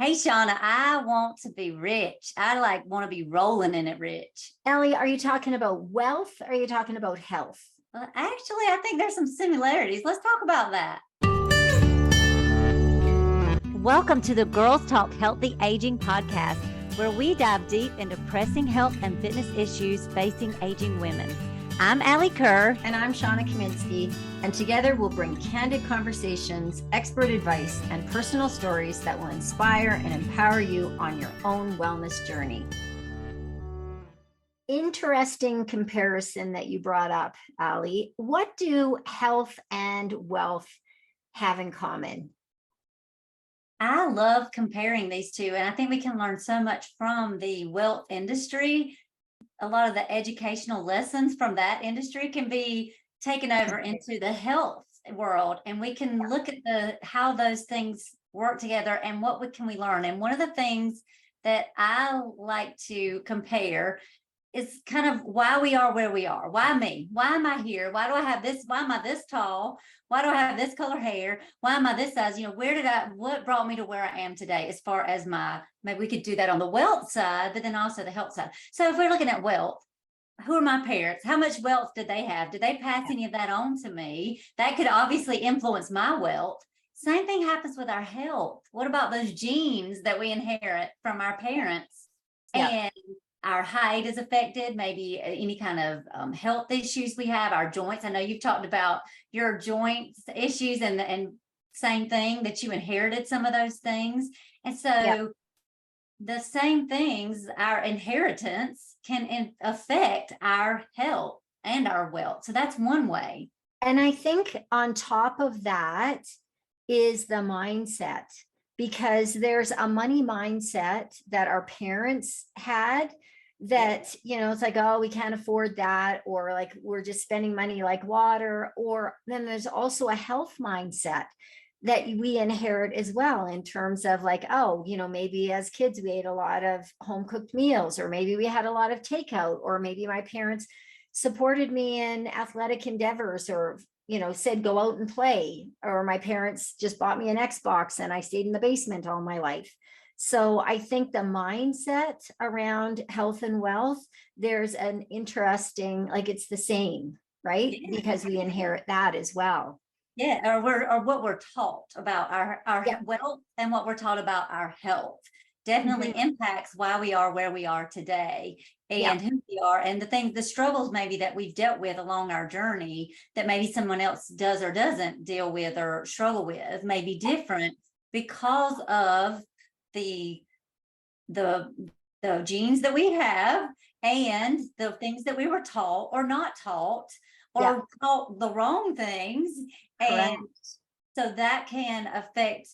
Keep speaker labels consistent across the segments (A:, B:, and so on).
A: Hey, Shawna, I want to be rich. I want to be rolling in it rich.
B: Alli, are you talking about wealth? Or are you talking about health?
A: Well, actually, I think there's some similarities. Let's talk about that. Welcome to the Girls Talk Healthy Aging podcast, where we dive deep into pressing health and fitness issues facing aging women. I'm Alli Kerr.
B: And I'm Shawna Kaminski. And together we'll bring candid conversations, expert advice, and personal stories that will inspire and empower you on your own wellness journey. Interesting comparison that you brought up, Alli. What do health and wealth have in common?
A: I love comparing these two, and I think we can learn so much from the wealth industry. A lot of the educational lessons from that industry can be taken over into the health world, and we can look at how those things work together and can we learn. And one of the things that I like to compare is kind of why we are where we are. Why me? Why am I here? Why do I have this? Why am I this tall? Why do I have this color hair? Why am I this size? What brought me to where I am today as far as maybe we could do that on the wealth side, but then also the health side. So if we're looking at wealth, who are my parents? How much wealth did they have? Did they pass any of that on to me? That could obviously influence my wealth. Same thing happens with our health. What about those genes that we inherit from our parents? And our height is affected, maybe any kind of health issues we have, our joints. I know you've talked about your joints issues and same thing that you inherited some of those things. And so the same things, our inheritance can affect our health and our wealth. So that's one way.
B: And I think on top of that is the mindset, because there's a money mindset that our parents had that, it's like, oh, we can't afford that, or like we're just spending money like water. Or then there's also a health mindset that we inherit as well, in terms of like, oh, maybe as kids we ate a lot of home cooked meals, or maybe we had a lot of takeout, or maybe my parents supported me in athletic endeavors, or said go out and play, or my parents just bought me an Xbox and I stayed in the basement all my life. So I think the mindset around health and wealth, there's an interesting, it's the same, right? Because we inherit that as well.
A: Yeah, or what we're taught about our wealth and what we're taught about our health definitely impacts why we are where we are today and who we are, and the struggles maybe that we've dealt with along our journey that maybe someone else does or doesn't deal with or struggle with may be different because of the genes that we have and the things that we were taught or not taught, or taught the wrong things.
B: Correct.
A: And so that can affect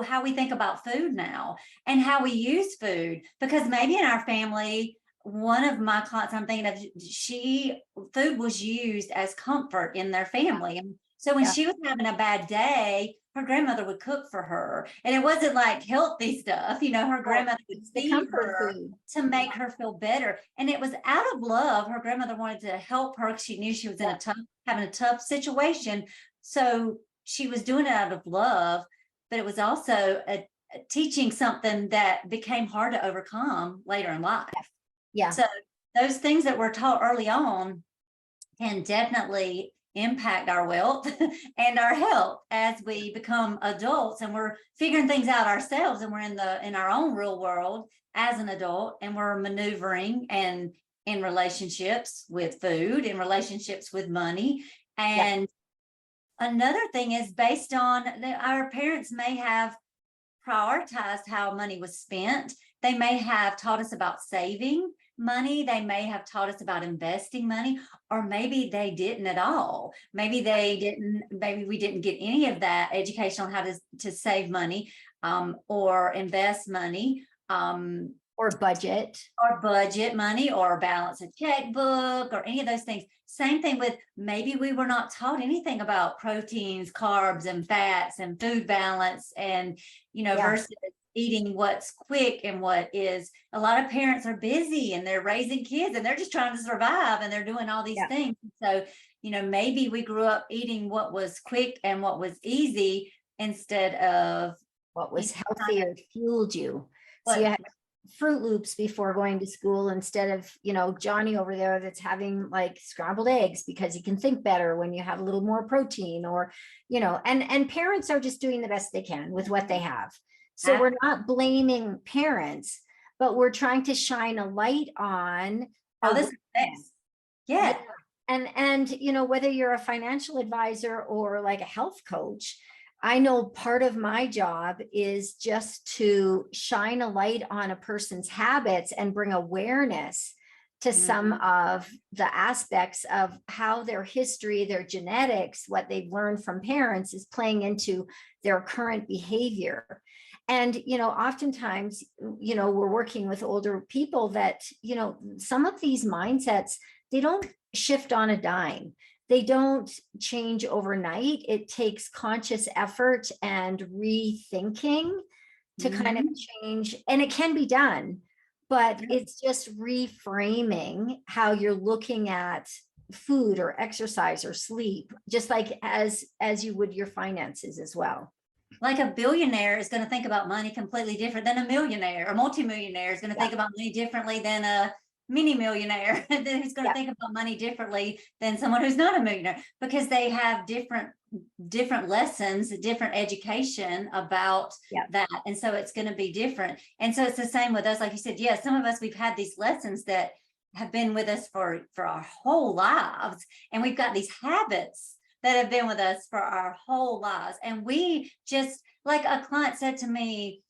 A: how we think about food now and how we use food, because maybe in our family, one of my clients I'm thinking of, food was used as comfort in their family. And so when she was having a bad day, her grandmother would cook for her, and it wasn't like healthy stuff. Her grandmother would feed her to make her feel better. And it was out of love. Her grandmother wanted to help her because she knew she was having a tough situation. So she was doing it out of love, but it was also teaching something that became hard to overcome later in life.
B: Yeah.
A: So those things that we're taught early on can definitely impact our wealth and our health as we become adults, and we're figuring things out ourselves, and we're in our own real world as an adult, and we're maneuvering and in relationships with food, in relationships with money. And another thing is based on our parents may have prioritized how money was spent. They may have taught us about saving money. They may have taught us about investing money, or maybe they didn't at all. Maybe we didn't get any of that education on how to save money, or invest money,
B: or budget
A: money, or balance a checkbook, or any of those things. Same thing with, maybe we were not taught anything about proteins, carbs, and fats, and food balance, and versus eating what's quick and what is. A lot of parents are busy and they're raising kids and they're just trying to survive, and they're doing all these things. So maybe we grew up eating what was quick and what was easy instead of
B: what was
A: You
B: healthier fueled you. So
A: what
B: you had Fruit Loops before going to school instead of, Johnny over there that's having like scrambled eggs because he can think better when you have a little more protein, or, and parents are just doing the best they can with what they have. So we're not blaming parents, but we're trying to shine a light on
A: how this
B: awareness.
A: affects. Yeah.
B: And whether you're a financial advisor or like a health coach, I know part of my job is just to shine a light on a person's habits and bring awareness to some of the aspects of how their history, their genetics, what they've learned from parents is playing into their current behavior. And, oftentimes, we're working with older people that, some of these mindsets, they don't shift on a dime. They don't change overnight. It takes conscious effort and rethinking to kind of change, and it can be done, but it's just reframing how you're looking at food or exercise or sleep, just like as you would your finances as well.
A: Like a billionaire is going to think about money completely different than a millionaire. A multimillionaire is going to think about money differently than a mini millionaire. And then who's going to think about money differently than someone who's not a millionaire, because they have different lessons, different education about that. And so it's going to be different. And so it's the same with us. Like you said, yes, some of us, we've had these lessons that have been with us for our whole lives. And we've got these habits that have been with us for our whole lives. And we just, like a client said to me,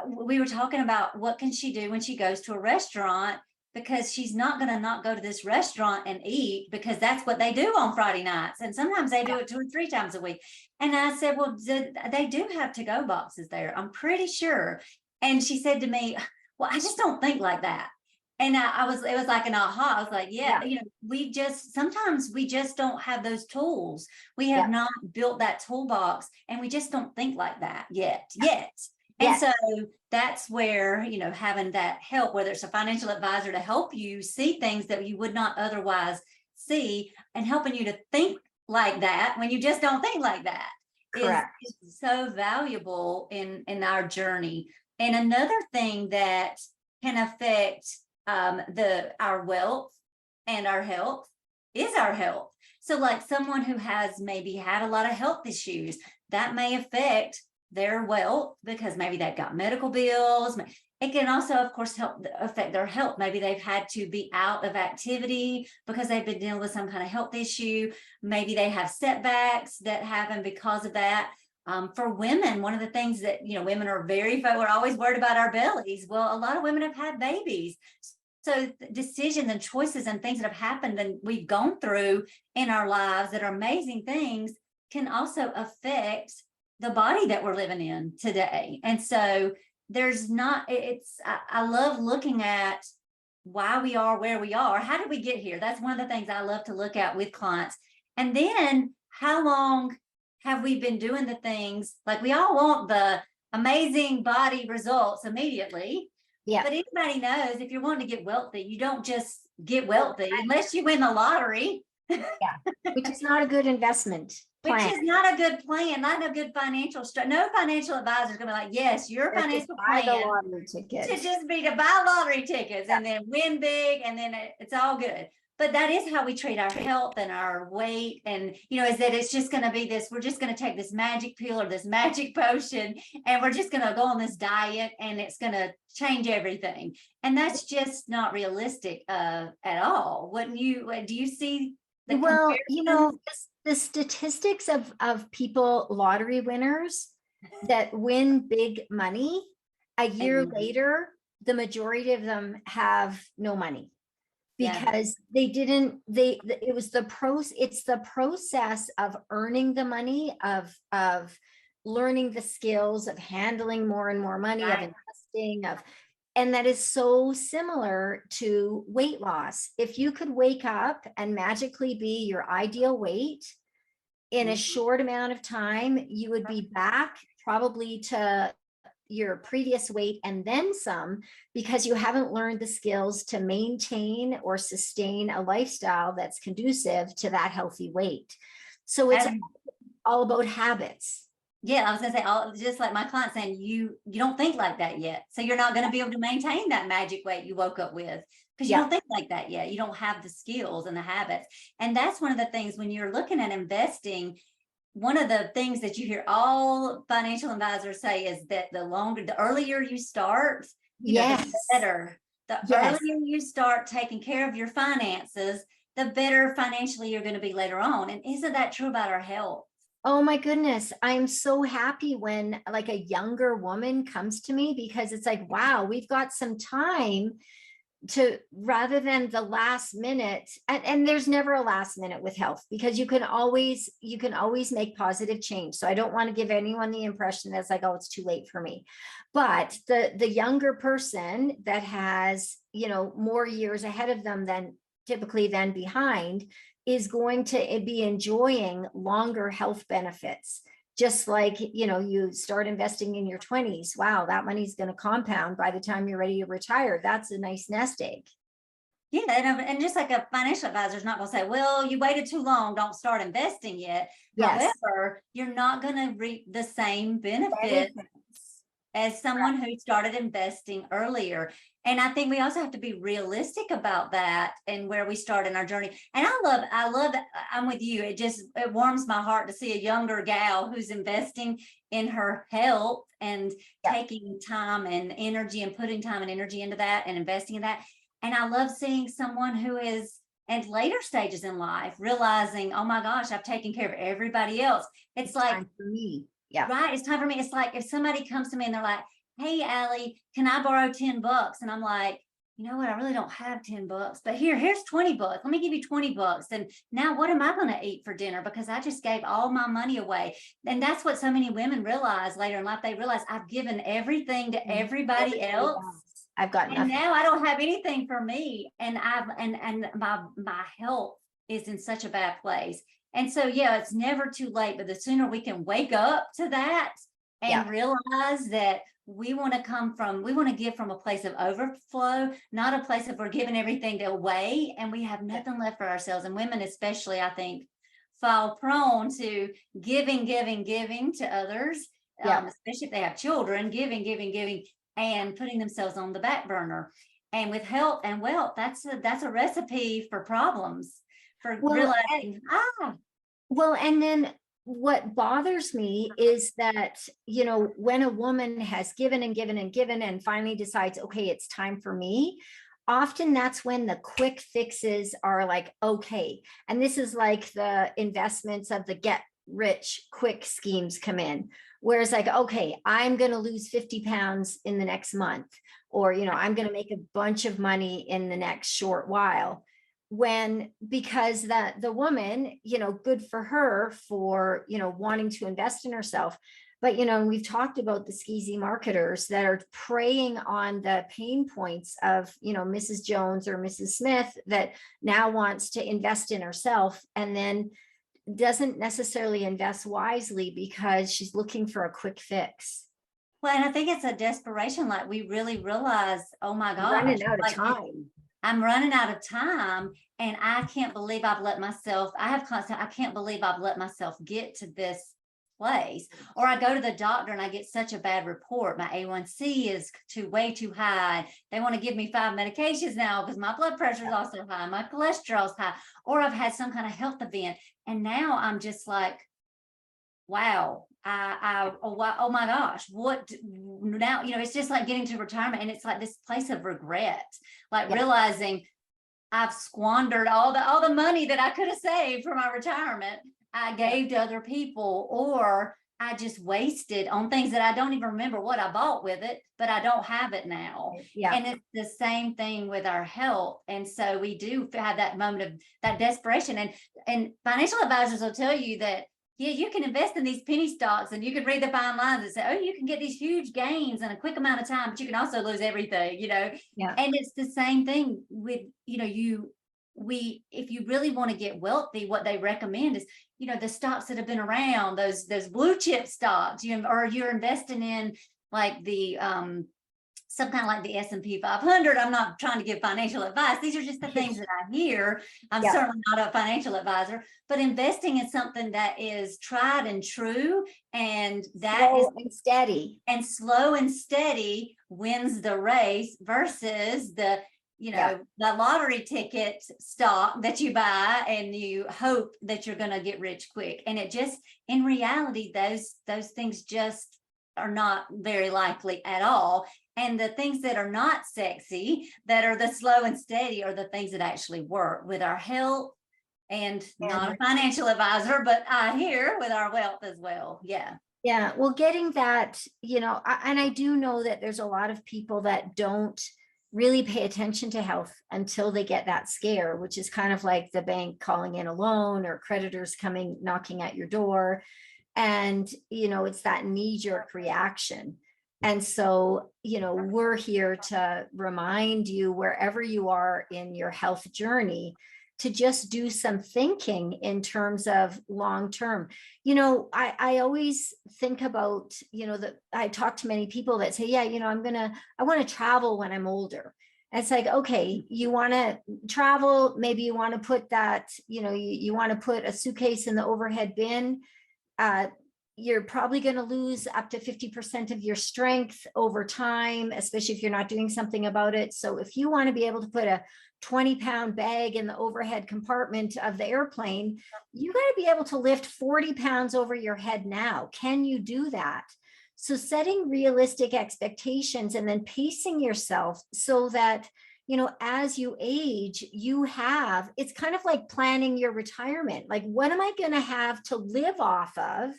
A: we were talking about what can she do when she goes to a restaurant, because she's not going to not go to this restaurant and eat, because that's what they do on Friday nights. And sometimes they do it 2 or 3 times a week. And I said, well, they do have to-go boxes there, I'm pretty sure. And she said to me, well, I just don't think like that. And it was like an aha. I was like, sometimes we just don't have those tools. We have not built that toolbox, and we just don't think like that yet. And so that's where, having that help, whether it's a financial advisor to help you see things that you would not otherwise see, and helping you to think like that when you just don't think like that, is so valuable in our journey. And another thing that can affect our wealth and our health is our health. So like someone who has maybe had a lot of health issues, that may affect their wealth, because maybe they've got medical bills. It can also, of course, affect their health. Maybe they've had to be out of activity because they've been dealing with some kind of health issue. Maybe they have setbacks that happen because of that. For women, one of the things that, women are we're always worried about our bellies. Well, a lot of women have had babies. So decisions and choices and things that have happened and we've gone through in our lives that are amazing things can also affect the body that we're living in today. And so I love looking at why we are where we are. How did we get here? That's one of the things I love to look at with clients. And then how long have we been doing the things? Like, we all want the amazing body results immediately. But anybody knows, if you're wanting to get wealthy, you don't just get wealthy unless you win the lottery.
B: Which is not a good investment plan.
A: Which is not a good plan, not a good financial no financial advisor is going to be like, yes, your financial plan should just be to buy lottery tickets and then win big, and then it's all good. But that is how we treat our health and our weight. And, is that it's just going to be this, we're just going to take this magic pill or this magic potion, and we're just going to go on this diet and it's going to change everything. And that's just not realistic at all. Do you see?
B: The statistics of people, lottery winners that win big money, a year later, the majority of them have no money. Because it's the process of earning the money, of learning the skills of handling more and more money, of investing, and that is so similar to weight loss. If you could wake up and magically be your ideal weight in a short amount of time, you would be back probably to your previous weight and then some, because you haven't learned the skills to maintain or sustain a lifestyle that's conducive to that healthy weight. So it's all about habits.
A: Yeah, I was gonna say, just like my client saying, you don't think like that yet. So you're not gonna be able to maintain that magic weight you woke up with because you
B: Yeah.
A: don't think like that yet. You don't have the skills and the habits. And that's one of the things when you're looking at investing, one of the things that you hear all financial advisors say is that the earlier you start, the
B: Yes.
A: better. The
B: Yes.
A: earlier you start taking care of your finances, the better financially you're going to be later on. And isn't that true about our health?
B: Oh my goodness. I'm so happy when like a younger woman comes to me because it's like, wow, we've got some time to rather than the last minute. And there's never a last minute with health because you can always make positive change. So I don't want to give anyone the impression that's like, oh, it's too late for me. But the younger person that has, more years ahead of them than typically than behind is going to be enjoying longer health benefits. Just like, you start investing in your 20s. Wow, that money's going to compound by the time you're ready to retire. That's a nice nest egg.
A: Yeah, and just like a financial advisor is not going to say, well, you waited too long, don't start investing yet.
B: Yes.
A: However, you're not going to reap the same benefit
B: Benefits.
A: as someone who started investing earlier. And I think we also have to be realistic about that and where we start in our journey. And I love that. I'm with you. It warms my heart to see a younger gal who's investing in her health and
B: Yeah.
A: taking time and energy and putting time and energy into that and investing in that. And I love seeing someone who is at later stages in life realizing, oh my gosh, I've taken care of everybody else. It's like,
B: Time for me. Yeah.
A: right, it's time for me. It's like if somebody comes to me and they're like, hey, Allie, can I borrow $10? And I'm like, you know what? I really don't have $10, but here's $20. Let me give you $20. And now what am I going to eat for dinner? Because I just gave all my money away. And that's what so many women realize later in life. They realize I've given everything to everybody else.
B: I've got
A: And
B: nothing.
A: now I don't have anything for me. And my health is in such a bad place. And so, yeah, it's never too late, but the sooner we can wake up to that and
B: Yeah.
A: realize that we want to give from a place of overflow, not a place of we're giving everything away and we have nothing left for ourselves. And women, especially, I think, fall prone to giving to others,
B: Yeah.
A: especially if they have children, giving, and putting themselves on the back burner. And with health and wealth, that's a recipe for problems, for
B: Well,
A: realizing,
B: and then what bothers me is that, when a woman has given and given and given and finally decides, okay, it's time for me, often that's when the quick fixes are like, okay. And this is like the investments of the get rich quick schemes come in. Whereas like, okay, I'm going to lose 50 pounds in the next month, or, I'm going to make a bunch of money in the next short while. Because the woman, good for her for, wanting to invest in herself. But, we've talked about the skeezy marketers that are preying on the pain points of, Mrs. Jones or Mrs. Smith that now wants to invest in herself and then doesn't necessarily invest wisely because she's looking for a quick fix.
A: well, and I think it's a desperation. Like we really realize, oh my gosh,
B: Running out of
A: like
B: time.
A: I'm running out of time and I can't believe I've let myself, I can't believe I've let myself get to this place. Or I go to the doctor and I get such a bad report. My A1C is way too high. They want to give me 5 medications now because my blood pressure is also high. My cholesterol's high. Or I've had some kind of health event. And now I'm just like, wow, oh my gosh, what now? It's just like getting to retirement and it's like this place of regret, like realizing I've squandered all the money that I could have saved for my retirement. I gave to other people, or I just wasted on things that I don't even remember what I bought with it, but I don't have it now.
B: Yeah.
A: And it's the same thing with our health. And so we do have that moment of that desperation. And financial advisors will tell you that, yeah, you can invest in these penny stocks and you can read the fine lines and say, oh, you can get these huge gains in a quick amount of time, but you can also lose everything,
B: Yeah.
A: And it's the same thing with, if you really want to get wealthy, what they recommend is, the stocks that have been around, those blue chip stocks, or you're investing in like the some kind of like the S&P 500. I'm not trying to give financial advice. These are just the things that I hear. I'm
B: Yeah.
A: certainly not a financial advisor, but investing in something that is tried and true, and that
B: Slow
A: is
B: and steady.
A: and slow and steady wins the race versus the, you know,
B: Yeah.
A: the lottery ticket stock that you buy and you hope that you're going to get rich quick. And it just, in reality, those things just are not very likely at all. And the things that are not sexy, that are the slow and steady, are the things that actually work with our health. And not a financial advisor, but I hear with our wealth as well. Yeah.
B: Yeah, well, getting that, and I do know that there's a lot of people that don't really pay attention to health until they get that scare, which is kind of like the bank calling in a loan or creditors coming knocking at your door. And, it's that knee-jerk reaction. And so, we're here to remind you, wherever you are in your health journey, to just do some thinking in terms of long term. I always think about, that I talk to many people that say, yeah, I want to travel when I'm older. And it's like, okay, you want to travel, maybe you want to put that, you want to put a suitcase in the overhead bin. You're probably going to lose up to 50% of your strength over time, especially if you're not doing something about it. So if you want to be able to put a 20-pound bag in the overhead compartment of the airplane, you got to be able to lift 40 pounds over your head now. Can you do that? So setting realistic expectations and then pacing yourself so that, as you age, it's kind of like planning your retirement. Like, what am I going to have to live off of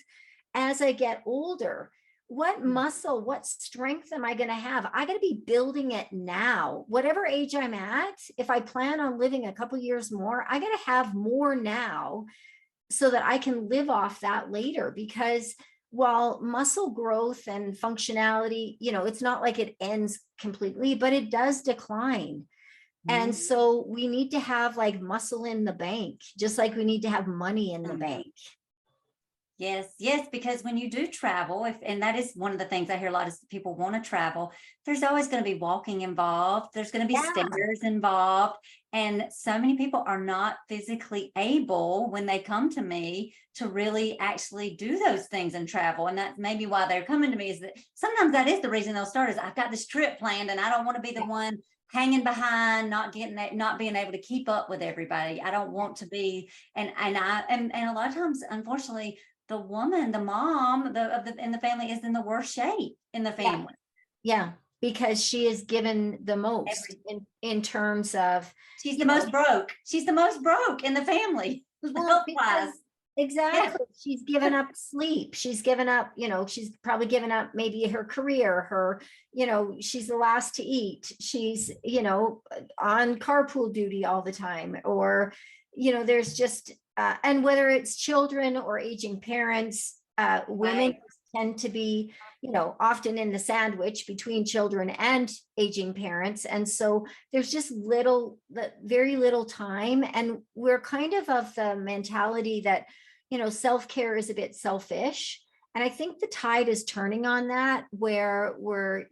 B: as I get older? What muscle, what strength am I going to have? I got to be building it now. Whatever age I'm at, if I plan on living a couple years more, I got to have more now so that I can live off that later. Because while muscle growth and functionality, it's not like it ends completely, but it does decline. And so we need to have like muscle in the bank, just like we need to have money in the bank.
A: Yes, yes, because when you do travel, and that is one of the things I hear a lot of people want to travel, there's always going to be walking involved. There's going to be stairs involved. And so many people are not physically able, when they come to me, to really actually do those things and travel. And that's maybe why they're coming to me, is that sometimes that is the reason they'll start, is I've got this trip planned and I don't want to be the one hanging behind, not being able to keep up with everybody. I don't want to be, and a lot of times, unfortunately, the woman, the mom in the family is in the worst shape in the family.
B: Yeah, because she is given the most in terms of,
A: she's the most broke. She's the most broke in the family.
B: Exactly. Yeah. She's given up sleep. She's given up, she's probably given up maybe her career, she's the last to eat. She's, on carpool duty all the time, or, there's just, and whether it's children or aging parents, women tend to be, often in the sandwich between children and aging parents. And so there's just very little time. And we're kind of the mentality that, self-care is a bit selfish. And I think the tide is turning on that, where we're,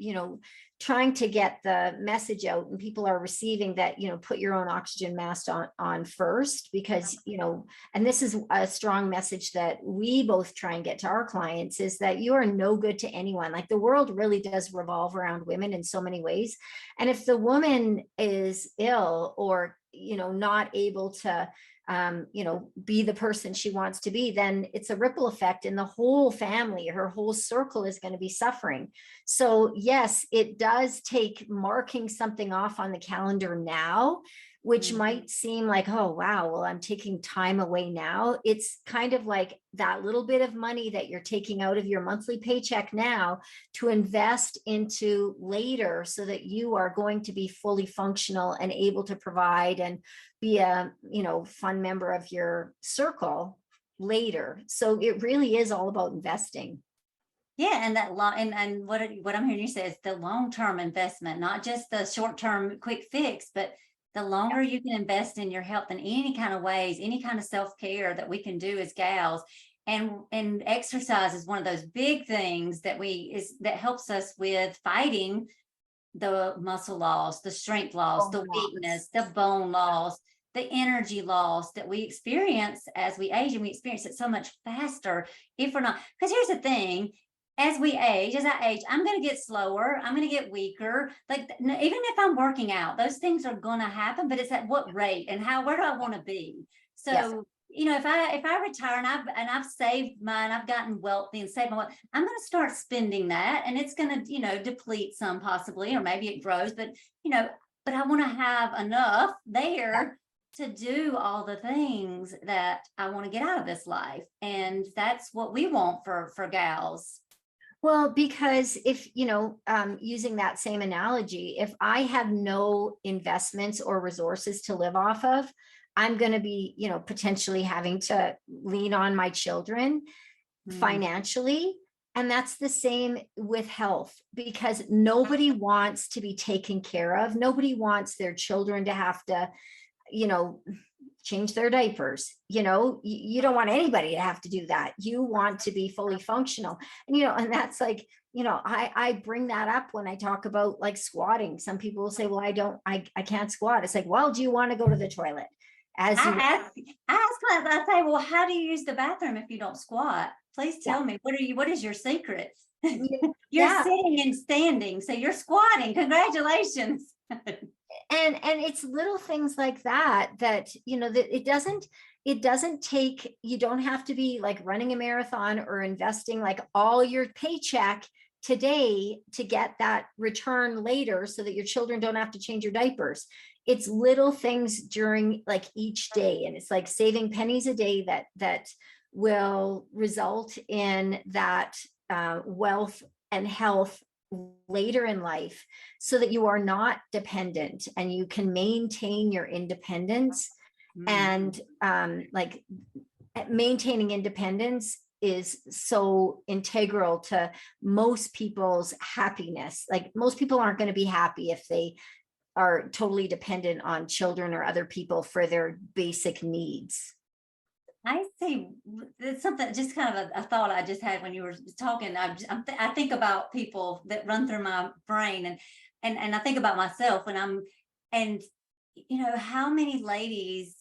B: trying to get the message out, and people are receiving that, put your own oxygen mask on first, because, and this is a strong message that we both try and get to our clients, is that you are no good to anyone. Like, the world really does revolve around women in so many ways. And if the woman is ill, or, not able to, be the person she wants to be, then it's a ripple effect in the whole family. Her whole circle is going to be suffering. So yes, it does take marking something off on the calendar now, which might seem like, oh, wow, well, I'm taking time away now. It's kind of like that little bit of money that you're taking out of your monthly paycheck now to invest into later, so that you are going to be fully functional and able to provide and be a, fun member of your circle later. So it really is all about investing.
A: Yeah, and that and what I'm hearing you say is the long-term investment, not just the short-term quick fix, but the longer you can invest in your health in any kind of ways, any kind of self-care that we can do as gals. And exercise is one of those big things that helps us with fighting the muscle loss, the strength loss, the
B: Bone loss.
A: weakness, the bone loss, the energy loss that we experience as we age, and we experience it so much faster if we're not. Because here's the thing, as I age, I'm going to get slower. I'm going to get weaker. Like even if I'm working out, those things are going to happen, but it's at what rate and where do I want to be? So,
B: Yes.
A: if I retire and I've saved mine, I've gotten wealthy and saved my wealth, I'm going to start spending that, and it's going to, deplete some possibly, or maybe it grows, but but I want to have enough there to do all the things that I want to get out of this life. And that's what we want for gals.
B: Well, because if, using that same analogy, if I have no investments or resources to live off of, I'm going to be, potentially having to lean on my children financially. And that's the same with health, because nobody wants to be taken care of. Nobody wants their children to have to, change their diapers. You don't want anybody to have to do that. You want to be fully functional. And, and that's like, I bring that up when I talk about like squatting. Some people will say, well, I can't squat. It's like, well, do you want to go to the toilet? I
A: say, well, how do you use the bathroom if you don't squat? Please tell me, what is your secret? You're sitting and standing, so you're squatting. Congratulations.
B: And it's little things like that that it doesn't take, you don't have to be like running a marathon or investing like all your paycheck today to get that return later so that your children don't have to change your diapers. It's little things during like each day, and it's like saving pennies a day that will result in that wealth and health later in life, so that you are not dependent and you can maintain your independence. And like maintaining independence is so integral to most people's happiness. Like most people aren't going to be happy if they are totally dependent on children or other people for their basic needs.
A: I see. It's something, just kind of a thought I just had when you were talking. I think about people that run through my brain, and I think about myself and how many ladies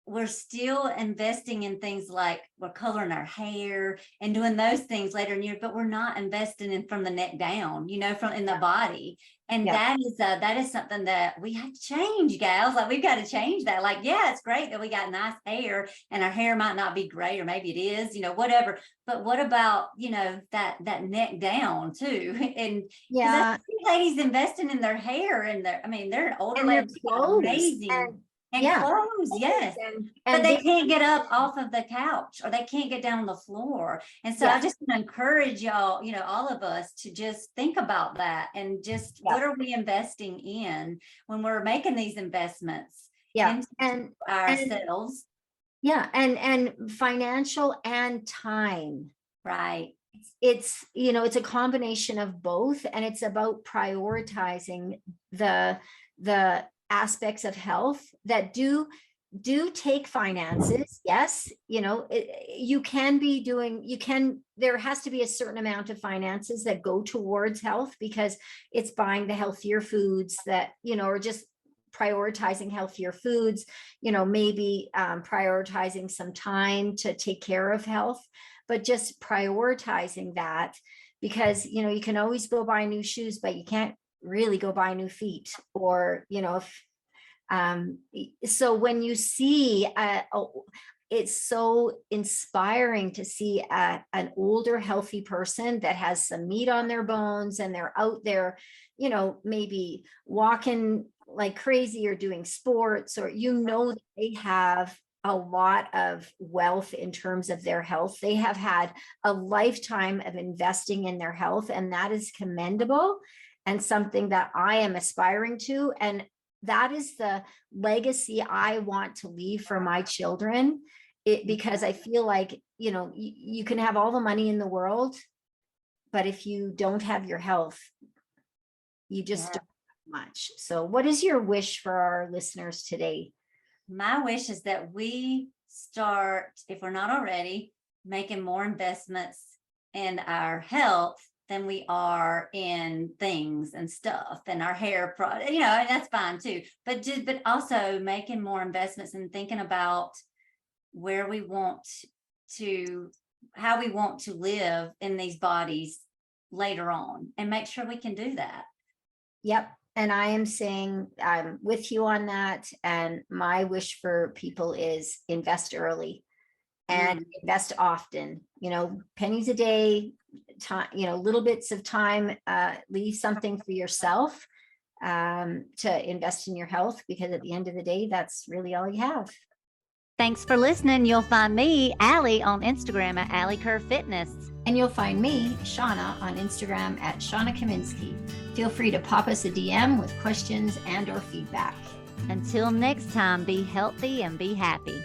A: we're still investing in things like we're coloring our hair and doing those things later in years, but we're not investing in from the neck down, from in the body. And that is something that we have to change, gals. Like we've got to change that. Like, yeah, it's great that we got nice hair and our hair might not be gray, or maybe it is, whatever. But what about, that neck down too? And I see ladies investing in their hair and they're older ladies, amazing. And clothes, yes. But they can't get up off of the couch, or they can't get down on the floor. And so I just want to encourage y'all, all of us, to just think about that, and just what are we investing in when we're making these investments into ourselves.
B: And financial and time.
A: Right.
B: It's a combination of both, and it's about prioritizing the aspects of health that do take finances. Yes, there has to be a certain amount of finances that go towards health, because it's buying the healthier foods that, or just prioritizing healthier foods, maybe prioritizing some time to take care of health, but just prioritizing that, because, you can always go buy new shoes, but you can't really go buy new feet. Or so when you see it's so inspiring to see an older healthy person that has some meat on their bones, and they're out there, maybe walking like crazy or doing sports, or that they have a lot of wealth in terms of their health. They have had a lifetime of investing in their health, and that is commendable, and something that I am aspiring to. And that is the legacy I want to leave for my children. Because I feel like, you can have all the money in the world, but if you don't have your health, you just don't have much. So what is your wish for our listeners today?
A: My wish is that we start, if we're not already, making more investments in our health than we are in things and stuff and our hair product, and that's fine too. But also making more investments and thinking about where we want to, how we want to live in these bodies later on, and make sure we can do that.
B: Yep. And I am saying I'm with you on that. And my wish for people is invest early and invest often, pennies a day, time, little bits of time, leave something for yourself to invest in your health, because at the end of the day, that's really all you have.
A: Thanks for listening. You'll find me, Alli, on Instagram at Alli Kerr Fitness.
B: And you'll find me, Shawna, on Instagram at Shawna Kaminski. Feel free to pop us a DM with questions and or feedback.
A: Until next time, be healthy and be happy.